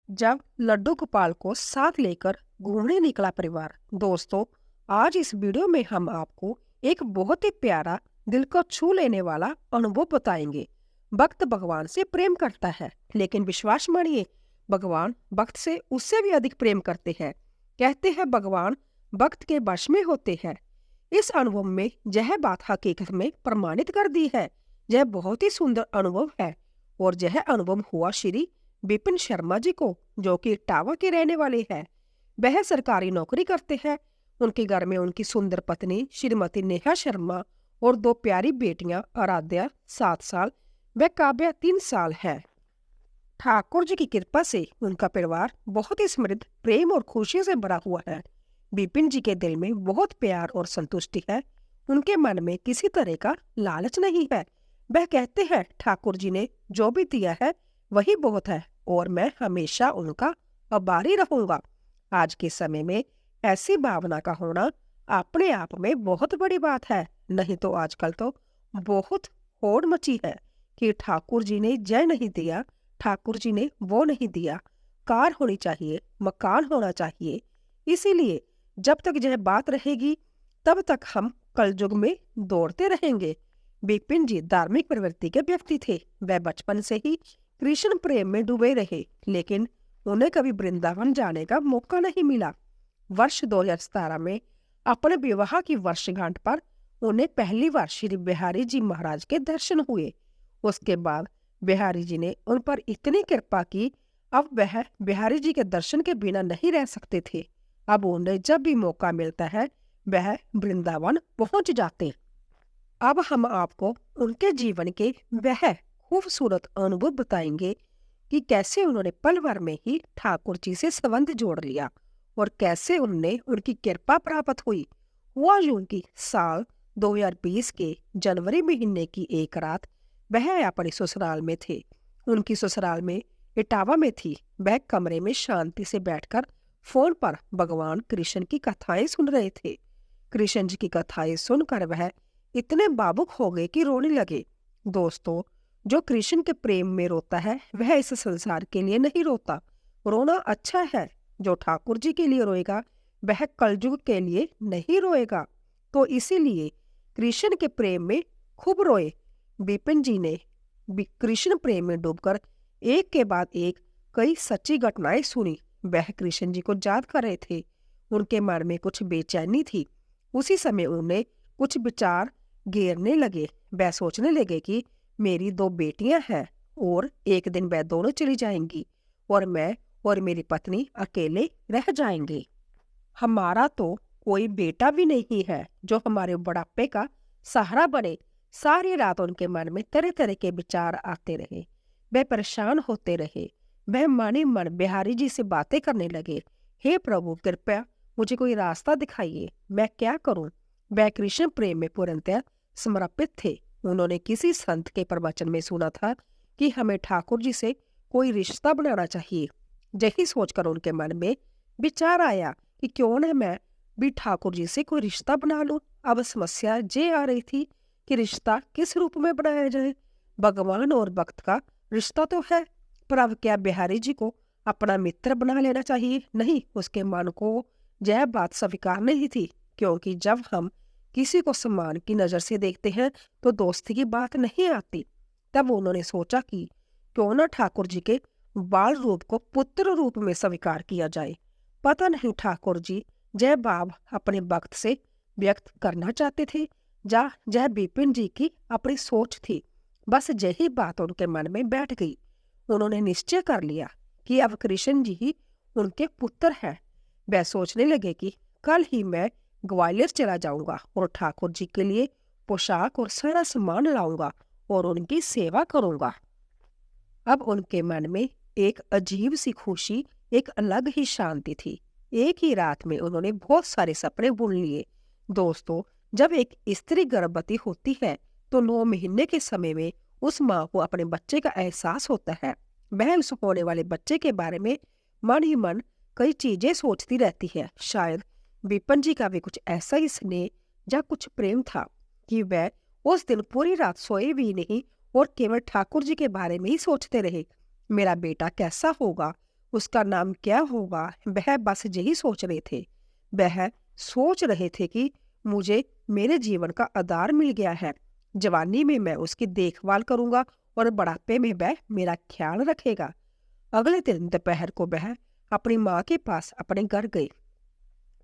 जब लड्डू गोपाल को साथ लेकर घूमने निकला परिवार। दोस्तों, आज इस वीडियो में हम आपको एक बहुत ही प्यारा, दिल को छू लेने वाला अनुभव बताएंगे। भक्त भगवान से प्रेम करता है, लेकिन विश्वास मानिए, भगवान भक्त से उससे भी अधिक प्रेम करते हैं। कहते हैं भगवान भक्त के वश में होते हैं। इस अनुभव में यह बात हकीकत में प्रमाणित कर दी है। यह बहुत ही सुंदर अनुभव है और यह अनुभव हुआ श्री विपिन शर्मा जी को, जो कि इटावा के रहने वाले हैं। वह सरकारी नौकरी करते हैं। उनके घर में उनकी सुंदर पत्नी श्रीमती नेहा शर्मा और दो प्यारी बेटियां, आराध्या 7 साल व काव्या 3 साल है। ठाकुर जी की कृपा से उनका परिवार बहुत ही समृद्ध, प्रेम और खुशी से भरा हुआ है। विपिन जी के दिल में बहुत प्यार और संतुष्टि है। उनके मन में किसी तरह का लालच नहीं है। वह कहते हैं ठाकुर जी ने जो भी दिया है वही बहुत है और मैं हमेशा उनका आभारी रहूंगा। आज के समय में ऐसी भावना का होना अपने आप में बहुत बड़ी बात है। नहीं तो आजकल तो बहुत होड़ मची है कि ठाकुर जी ने जय नहीं दिया, ठाकुर जी ने वो नहीं दिया, कार होनी चाहिए, मकान होना चाहिए। इसीलिए जब तक यह बात रहेगी तब तक हम कलयुग में दौड़ते रहेंगे। विपिन जी धार्मिक प्रवृत्ति के व्यक्ति थे। वह बचपन से ही कृष्ण प्रेम में डूबे रहे, लेकिन उन्हें कभी वृंदावन जाने का मौका नहीं मिला। वर्ष 2017 में अपने विवाह की वर्षगांठ पर उन्हें पहली बार श्री बिहारी जी महाराज के दर्शन हुए। उसके बाद बिहारी जी ने उन पर इतनी कृपा की, अब वह बिहारी जी के दर्शन के बिना नहीं रह सकते थे। अब उन्हें जब भी मौका मिलता है वह वृंदावन पहुंच जाते। अब हम आपको उनके जीवन के वह खूबसूरत अनुभव बताएंगे कि कैसे उन्होंने पल भर में ही ठाकुर जी से संबंध जोड़ लिया और कैसे उन्हें उनकी कृपा प्राप्त हुई। हुआ यूं कि साल 2020 के जनवरी महीने की एक रात वह अपने ससुराल में थे। उनकी ससुराल में इटावा में थी। वह कमरे में शांति से बैठकर फोन पर भगवान कृष्ण की कथाएं सुन रहे थे। कृष्ण जी की कथाएं सुनकर वह इतने भावुक हो गए कि रोने लगे। दोस्तों, जो कृष्ण के प्रेम में रोता है वह इस संसार के लिए नहीं रोता। रोना अच्छा है। जो ठाकुर जी के लिए रोएगा वह कलयुग के लिए नहीं रोएगा। तो इसीलिए कृष्ण के प्रेम में खूब रोए। विपिन जी ने कृष्ण प्रेम में डूबकर एक के बाद एक कई सच्ची घटनाएं सुनी। वह कृष्ण जी को याद कर रहे थे। उनके मन में कुछ बेचैनी थी। उसी समय उन्हें कुछ विचार घेरने लगे। वह सोचने लगे कि मेरी 2 बेटियां हैं और एक दिन वह दोनों चली जाएंगी और मैं और मेरी पत्नी अकेले रह जाएंगे। हमारा तो कोई बेटा भी नहीं है जो हमारे बुढ़ापे का सहारा बने। सारी रात उनके मन में तरह तरह के विचार आते रहे। वह परेशान होते रहे। वह मन ही मन बिहारी जी से बातें करने लगे। हे प्रभु, कृपया मुझे कोई रास्ता दिखाइए, मैं क्या करूं? वह कृष्ण प्रेम में पूर्णतः समर्पित थे। उन्होंने किसी संत के प्रवचन में सुना था कि हमें ठाकुर जी से कोई रिश्ता बनाना चाहिए। यही सोचकर उनके मन में विचार आया कि क्यों न मैं भी ठाकुर जी से कोई रिश्ता बना लूं। अब समस्या ये आ रही थी कि रिश्ता किस रूप में बनाया जाए। भगवान और भक्त का रिश्ता तो है, पर अब क्या बिहारी जी को अपना मित्र बना लेना चाहिए? नहीं, उसके मन को यह बात स्वीकार नहीं थी, क्योंकि जब हम किसी को सम्मान की नजर से देखते हैं तो दोस्ती की बात नहीं आती। तब उन्होंने सोचा कि क्यों न ठाकुर जी के बाल रूप को पुत्र रूप में स्वीकार किया जाए। पता नहीं ठाकुर जी जय भाव अपने भक्त से व्यक्त करना चाहते थे या जय विपिन जी की अपनी सोच थी। बस यही बात उनके मन में बैठ गई। उन्होंने निश्चय कर लिया कि अब कृष्ण जी ही उनके पुत्र हैं। वह सोचने लगे कि कल ही मैं ग्वालियर चला जाऊंगा और ठाकुर जी के लिए पोशाक और सारा सामान लाऊंगा और उनकी सेवा करूंगा। अब उनके मन में एक अजीब सी खुशी, एक अलग ही शांति थी। एक ही रात में उन्होंने बहुत सारे सपने बुन लिए। दोस्तों, जब एक स्त्री गर्भवती होती है तो 9 महीने के समय में उस माँ को अपने बच्चे का एहसास होता है। वह उस होने वाले बच्चे के बारे में मन ही मन कई चीजें सोचती रहती है। शायद विपिन जी का भी कुछ ऐसा ही स्नेह या कुछ प्रेम था कि वह उस दिन पूरी रात सोए भी नहीं और केवल ठाकुर जी के बारे में ही सोचते रहे। मेरा बेटा कैसा होगा, उसका नाम क्या होगा, वह बस यही सोच रहे थे। वह सोच रहे थे कि मुझे मेरे जीवन का आधार मिल गया है। जवानी में मैं उसकी देखभाल करूंगा और बुढ़ापे में वह मेरा ख्याल रखेगा। अगले दिन दोपहर को वह अपनी माँ के पास अपने घर गई।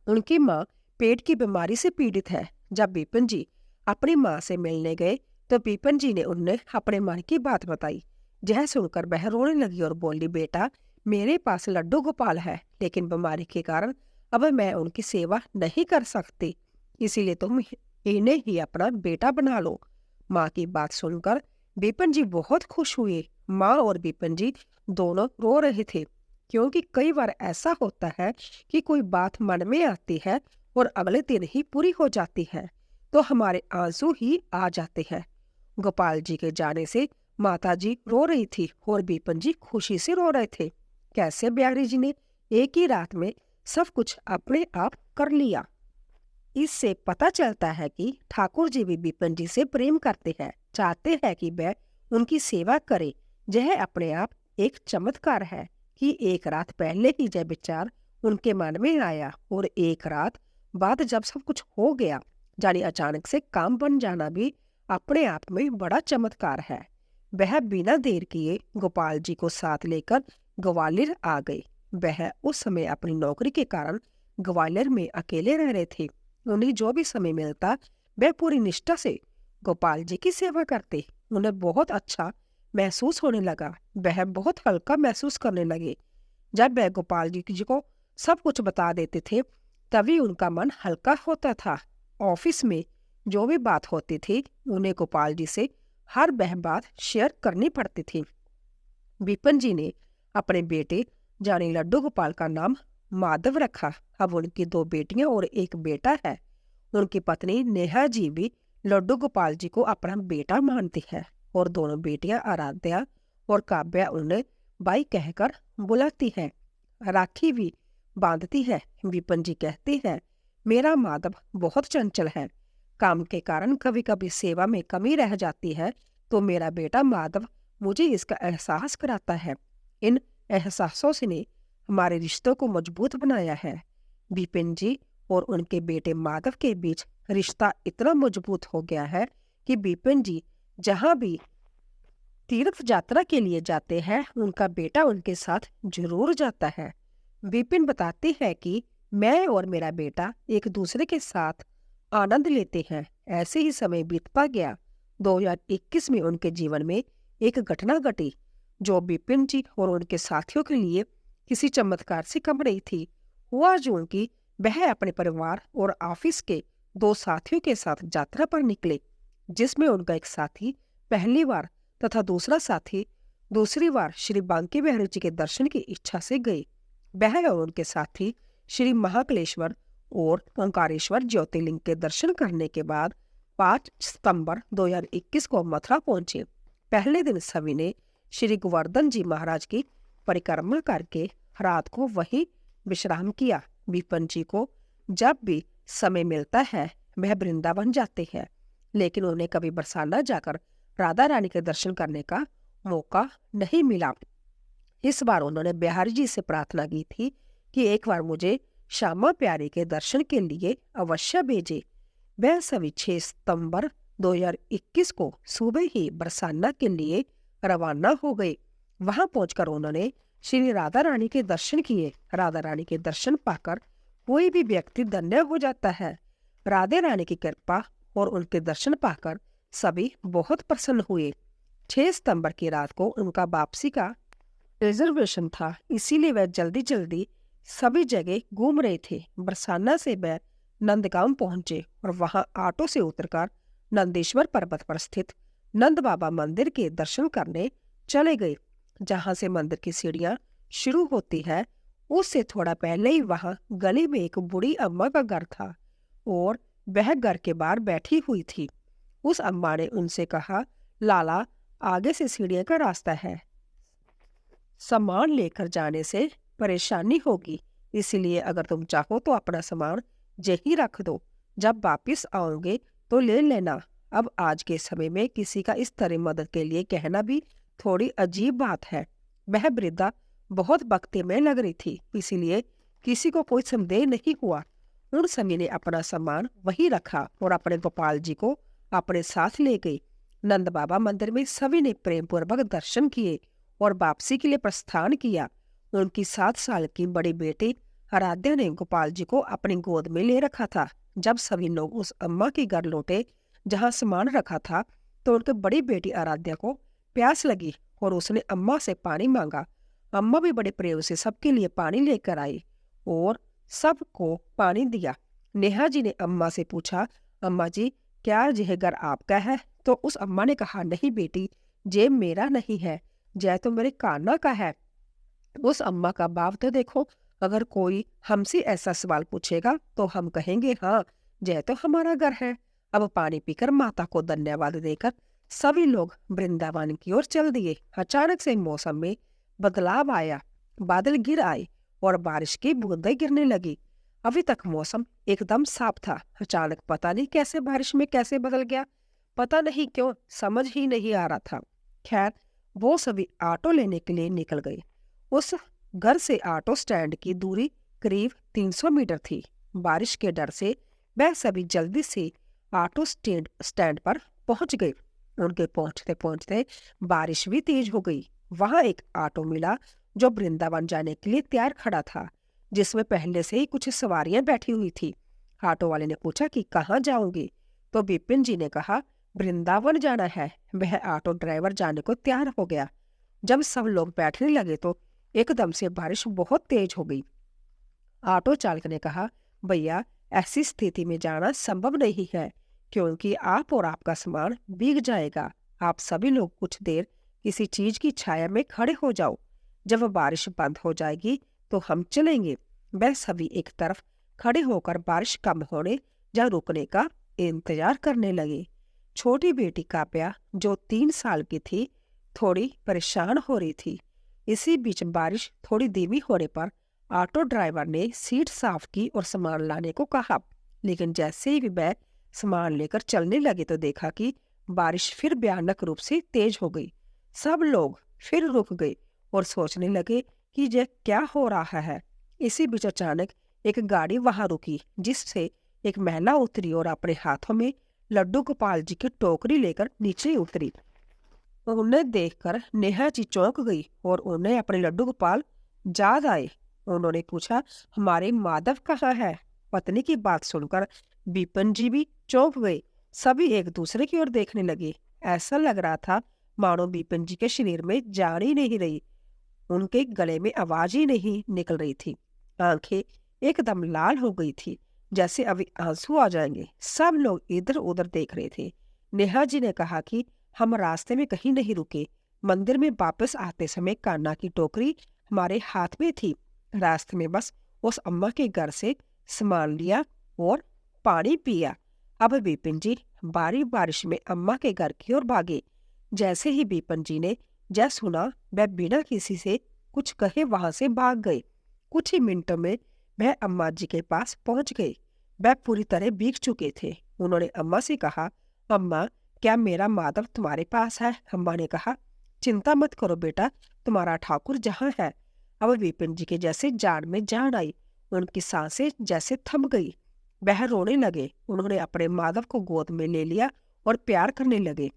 उनकी माँ पेट की बीमारी से पीड़ित है। जब बिपिन जी अपनी माँ से मिलने गए तो बिपिन जी ने उन्हें अपने मन की बात बताई। यह सुनकर वह रोने लगी और बोली, बेटा, मेरे पास लड्डू गोपाल है, लेकिन बीमारी के कारण अब मैं उनकी सेवा नहीं कर सकती, इसीलिए तुम इन्हें ही अपना बेटा बना लो। माँ की बात सुनकर बिपिन जी बहुत खुश हुए। माँ और बिपिन जी दोनों रो रहे थे, क्योंकि कई बार ऐसा होता है कि कोई बात मन में आती है और अगले दिन ही पूरी हो जाती है, तो हमारे आंसू ही आ जाते हैं। गोपाल जी के जाने से माता जी रो रही थी और बिपिन जी खुशी से रो रहे थे। कैसे बिहारी जी ने एक ही रात में सब कुछ अपने आप कर लिया। इससे पता चलता है कि ठाकुर जी भी बिपिन जी से प्रेम करते हैं, चाहते हैं कि वह उनकी सेवा करे। यह अपने आप एक चमत्कार है कि एक रात पहले ही यह विचार उनके मन में आया और एक रात बाद जब सब कुछ हो गया, यानी अचानक से काम बन जाना भी अपने आप में बड़ा चमत्कार है। वह बिना देर किए गोपाल जी को साथ लेकर ग्वालियर आ गए। वह उस समय अपनी नौकरी के कारण ग्वालियर में अकेले रह रहे थे। उन्हें जो भी समय मिलता वह पूरी निष्ठा से गोपाल जी की सेवा करते। उन्हें बहुत अच्छा महसूस होने लगा। वह बहुत हल्का महसूस करने लगे। जब वह गोपाल जी को सब कुछ बता देते थे तभी उनका मन हल्का होता था। ऑफिस में जो भी बात होती थी उन्हें गोपाल जी से हर वह बात शेयर करनी पड़ती थी। बिपिन जी ने अपने बेटे जानी लड्डू गोपाल का नाम माधव रखा। अब उनकी 2 बेटियां और एक बेटा है। उनकी पत्नी नेहा जी भी लड्डू गोपाल जी को अपना बेटा मानती है और दोनों बेटियां आराध्या और काव्या उन्हें बाई कहकर बुलाती है। राखी भी बांधती है। बिपिन जी कहते हैं, मेरा माधव बहुत चंचल है, काम के कारण कभी कभी सेवा में कमी रह जाती है, तो मेरा बेटा माधव मुझे इसका एहसास कराता है। इन एहसासों से ने हमारे रिश्तों को मजबूत बनाया है। बिपिन जी और उनके बेटे माधव के बीच रिश्ता इतना मजबूत हो गया है कि बिपिन जी जहां भी तीर्थ यात्रा के लिए जाते हैं उनका बेटा उनके साथ जरूर जाता है। बिपिन बताते हैं कि मैं और मेरा बेटा एक दूसरे के साथ आनंद लेते हैं। ऐसे ही समय बीतता गया। 2021 में उनके जीवन में एक घटना घटी जो बिपिन जी और उनके साथियों के लिए किसी चमत्कार से कम नहीं थी। हुआ यूं कि वह अपने परिवार और ऑफिस के 2 साथियों के साथ यात्रा पर निकले, जिसमें उनका एक साथी पहली बार तथा दूसरा साथी दूसरी बार श्री बांके बिहारी जी के दर्शन की इच्छा से गए। वह और उनके साथी श्री महाकालेश्वर और ओंकारेश्वर ज्योतिर्लिंग के दर्शन करने के बाद 5 सितंबर 2021 को मथुरा पहुंचे। पहले दिन सभी ने श्री गोवर्धन जी महाराज की परिक्रमा करके रात को वहीं विश्राम किया। बिपिन जी को जब भी समय मिलता है वह वृंदावन जाते हैं, लेकिन उन्हें कभी बरसाना जाकर राधा रानी के दर्शन करने का मौका नहीं मिला। इस बार उन्होंने बिहारी जी से प्रार्थना की थी कि एक बार मुझे श्यामा प्यारी के दर्शन के लिए अवश्य भेजे। वह सभी 6 सितंबर 2021 को सुबह ही बरसाना के लिए रवाना हो गए। वहां पहुंचकर उन्होंने श्री राधा रानी के दर्शन किए। राधा रानी के दर्शन पाकर कोई भी व्यक्ति धन्य हो जाता है। राधे रानी की कृपा और उनके दर्शन पाकर सभी बहुत प्रसन्न हुए। 6 सितंबर की रात को उनका वापसी का रिजर्वेशन था, इसीलिए वह जल्दी जल्दी सभी जगह घूम रहे थे। बरसाना से वह नंदगांव पहुंचे और वहां ऑटो से उतरकर नंदेश्वर पर्वत पर स्थित नंद बाबा मंदिर के दर्शन करने चले गए, जहां से मंदिर की सीढ़ियां शुरू होती है। उससे थोड़ा पहले ही वहां गली में एक बूढ़ी अम्मा का घर था और वह घर के बाहर बैठी हुई थी। उस अम्मा ने उनसे कहा, लाला, आगे से सीढ़ियों का रास्ता है, सामान लेकर जाने से परेशानी होगी, इसलिए अगर तुम चाहो तो अपना सामान यहीं रख दो, जब वापिस आओगे तो ले लेना। अब आज के समय में किसी का इस तरह मदद के लिए कहना भी थोड़ी अजीब बात है। वह वृद्धा बहुत भक्तिमय लग रही थी, इसीलिए किसी को कोई संदेह नहीं हुआ। उन सभी ने अपना सामान वहीं रखा और अपने गोपाल जी को अपने साथ ले गए। नंद बाबा मंदिर में सभी ने प्रेम पूर्वक दर्शन किए और वापसी के लिए प्रस्थान किया। उनकी 7 साल की बड़ी बेटी आराध्या ने गोपाल जी को अपनी गोद में ले रखा था। जब सभी लोग उस अम्मा के घर लौटे जहाँ सामान रखा था, तो उनकी बड़ी बेटी आराध्या को प्यास लगी और उसने अम्मा से पानी मांगा। अम्मा भी बड़े प्रेम से सबके लिए पानी लेकर आई और सबको पानी दिया। नेहा जी ने अम्मा से पूछा, अम्मा जी क्या यह घर आपका है? तो उस अम्मा ने कहा, नहीं बेटी, ये मेरा नहीं है, यह तो मेरे कान्हा का है। उस अम्मा का भाव तो देखो, अगर कोई हमसे ऐसा सवाल पूछेगा तो हम कहेंगे हाँ, यह तो हमारा घर है। अब पानी पीकर माता को धन्यवाद देकर सभी लोग वृंदावन की ओर चल दिए। अचानक से मौसम में बदलाव आया, बादल गिर आए और बारिश की बूंदें गिरने लगी। अभी तक मौसम एकदम साफ था, अचानक पता नहीं कैसे बारिश में कैसे बदल गया। पता नहीं क्यों, समझ ही नहीं आ रहा था। खैर, वो सभी ऑटो लेने के लिए निकल गए। उस घर से ऑटो स्टैंड की दूरी करीब 300 मीटर थी। बारिश के डर से वह सभी जल्दी से ऑटो स्टैंड पर पहुंच गए। उनके पहुंचते पहुंचते बारिश भी तेज हो गई। वहां एक ऑटो मिला जो वृंदावन जाने के लिए तैयार खड़ा था, जिसमें पहले से ही कुछ सवारियां बैठी हुई थी। ऑटो वाले ने पूछा कि कहाँ जाओगे? तो विपिन जी ने कहा, वृंदावन जाना है। वह ऑटो ड्राइवर जाने को तैयार हो गया। जब सब लोग बैठने लगे तो एकदम से बारिश बहुत तेज हो गई। ऑटो चालक ने कहा, भैया ऐसी स्थिति में जाना संभव नहीं है, क्योंकि आप और आपका सामान भीग जाएगा। आप सभी लोग कुछ देर किसी चीज की छाया में खड़े हो जाओ। जब बारिश बंद हो जाएगी तो हम चलेंगे। वह सभी एक तरफ खड़े होकर बारिश कम होने या रुकने का इंतजार करने लगे। छोटी बेटी काव्या, जो 3 साल की थी, थोड़ी परेशान हो रही थी। इसी बीच बारिश थोड़ी धीमी होने पर ऑटो ड्राइवर ने सीट साफ की और सामान लाने को कहा, लेकिन जैसे ही वह सामान लेकर चलने लगे तो देखा कि बारिश फिर भयानक रूप से तेज हो गई। सब लोग फिर रुक गए और सोचने लगे कि यह क्या हो रहा है। इसी बीच अचानक एक गाड़ी वहां रुकी, जिससे एक महिला उतरी और अपने हाथों में लड्डू गोपाल जी की टोकरी लेकर नीचे उतरी। उन्हें देखकर नेहा जी चौंक गई और उन्हें अपने लड्डू गोपाल याद आए। उन्होंने पूछा, हमारे माधव कहाँ है? पत्नी की बात सुनकर विपिन जी भी चौंक गए। सभी एक दूसरे की ओर देखने लगे। ऐसा लग रहा था मानो विपिन जी के शरीर में जान ही नहीं रही, उनके गले में आवाज ही नहीं निकल रही थी। आंखें एकदम लाल हो गई थी, जैसे अभी आंसू आ जाएंगे। सब लोग इधर उधर देख रहे थे। नेहा जी ने कहा कि हम रास्ते में कहीं नहीं रुके। मंदिर में वापस आते समय कान्हा की टोकरी हमारे हाथ में थी। रास्ते में बस उस अम्मा के घर से सामान लिया और पानी पिया। अब विपिन जी बारी बारिश में अम्मा के घर की ओर भागे। जैसे ही विपिन जी ने जय सुना, वह बिना किसी से कुछ कहे वहां से भाग गए। कुछ ही मिनटों में वह अम्मा जी के पास पहुंच गए। वह पूरी तरह भीग चुके थे। उन्होंने अम्मा से कहा, अम्मा क्या मेरा माधव तुम्हारे पास है? अम्मा ने कहा, चिंता मत करो बेटा, तुम्हारा ठाकुर जहाँ है। अब विपिन जी के जैसे जान में जान आई। उनकी सांसें जैसे थम गई। वह रोने लगे। उन्होंने अपने माधव को गोद में ले लिया और प्यार करने लगे।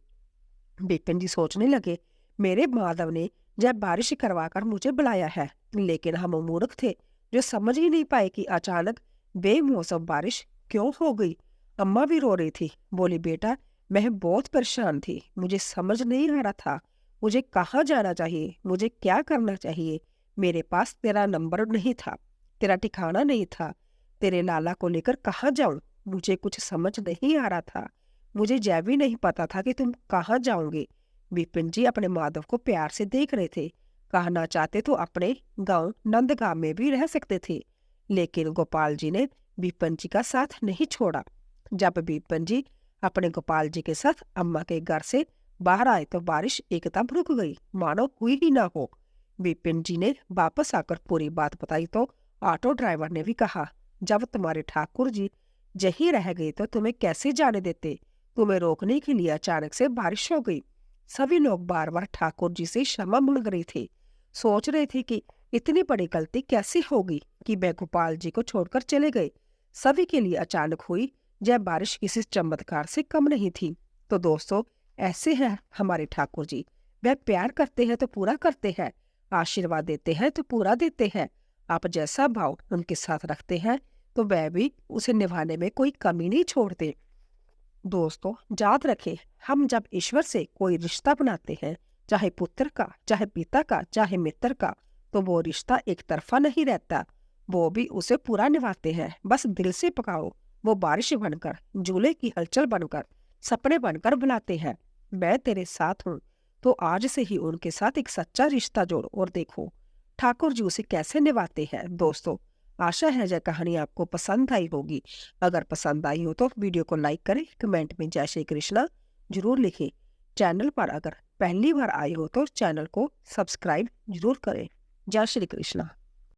विपिन जी सोचने लगे, मेरे माधव ने जब बारिश करवाकर मुझे बुलाया है, लेकिन हम मूर्ख थे जो समझ ही नहीं पाए कि अचानक बेमौसम बारिश क्यों हो गई। अम्मा भी रो रही थी। बोली, बेटा मैं बहुत परेशान थी, मुझे समझ नहीं आ रहा था मुझे कहाँ जाना चाहिए, मुझे क्या करना चाहिए। मेरे पास तेरा नंबर नहीं था, तेरा ठिकाना नहीं था। तेरे लाला को लेकर कहाँ जाऊं, मुझे कुछ समझ नहीं आ रहा था। मुझे यह भी नहीं पता था कि तुम कहाँ जाओगे। विपिन जी अपने माधव को प्यार से देख रहे थे। कहना चाहते तो अपने गांव नंदगांव में भी रह सकते थे, लेकिन गोपाल जी ने विपिन जी का साथ नहीं छोड़ा। जब विपिन जी अपने गोपाल जी के साथ अम्मा के घर से बाहर आए तो बारिश एकदम रुक गई, मानो हुई ही ना हो। विपिन जी ने वापस आकर पूरी बात बताई तो ऑटो ड्राइवर ने भी कहा, जब तुम्हारे ठाकुर जी यहीं रह गए तो तुम्हें कैसे जाने देते? तुम्हें रोकने के लिए अचानक से बारिश हो गई। सभी लोग बार बार ठाकुर जी से क्षमा मांग रहे थे। सोच रहे थे कि इतनी बड़ी गलती कैसे होगी कि मैं गोपाल जी को छोड़कर चले गए। सभी के लिए अचानक हुई यह बारिश किसी चमत्कार से कम नहीं थी। तो दोस्तों, ऐसे हैं हमारे ठाकुर जी। वह प्यार करते हैं तो पूरा करते हैं, आशीर्वाद देते हैं तो पूरा देते हैं। आप जैसा भाव उनके साथ रखते हैं तो वह भी उसे निभाने में कोई कमी नहीं छोड़ते। दोस्तों, याद रखें, हम जब ईश्वर से कोई रिश्ता बनाते हैं, चाहे पुत्र का, चाहे पिता का, चाहे मित्र का, तो वो रिश्ता एक तरफा नहीं रहता। वो भी उसे पूरा निभाते हैं। बस दिल से पकाओ। वो बारिश बनकर, झूले की हलचल बनकर, सपने बनकर बुलाते हैं, मैं तेरे साथ हूँ। तो आज से ही उनके साथ एक सच्चा रिश्ता जोड़ो और देखो ठाकुर जी उसे कैसे निभाते हैं। दोस्तों, आशा है यह कहानी आपको पसंद आई होगी। अगर पसंद आई हो तो वीडियो को लाइक करें, कमेंट में जय श्री कृष्णा जरूर लिखें। चैनल पर अगर पहली बार आए हो तो चैनल को सब्सक्राइब जरूर करें। जय श्री कृष्णा।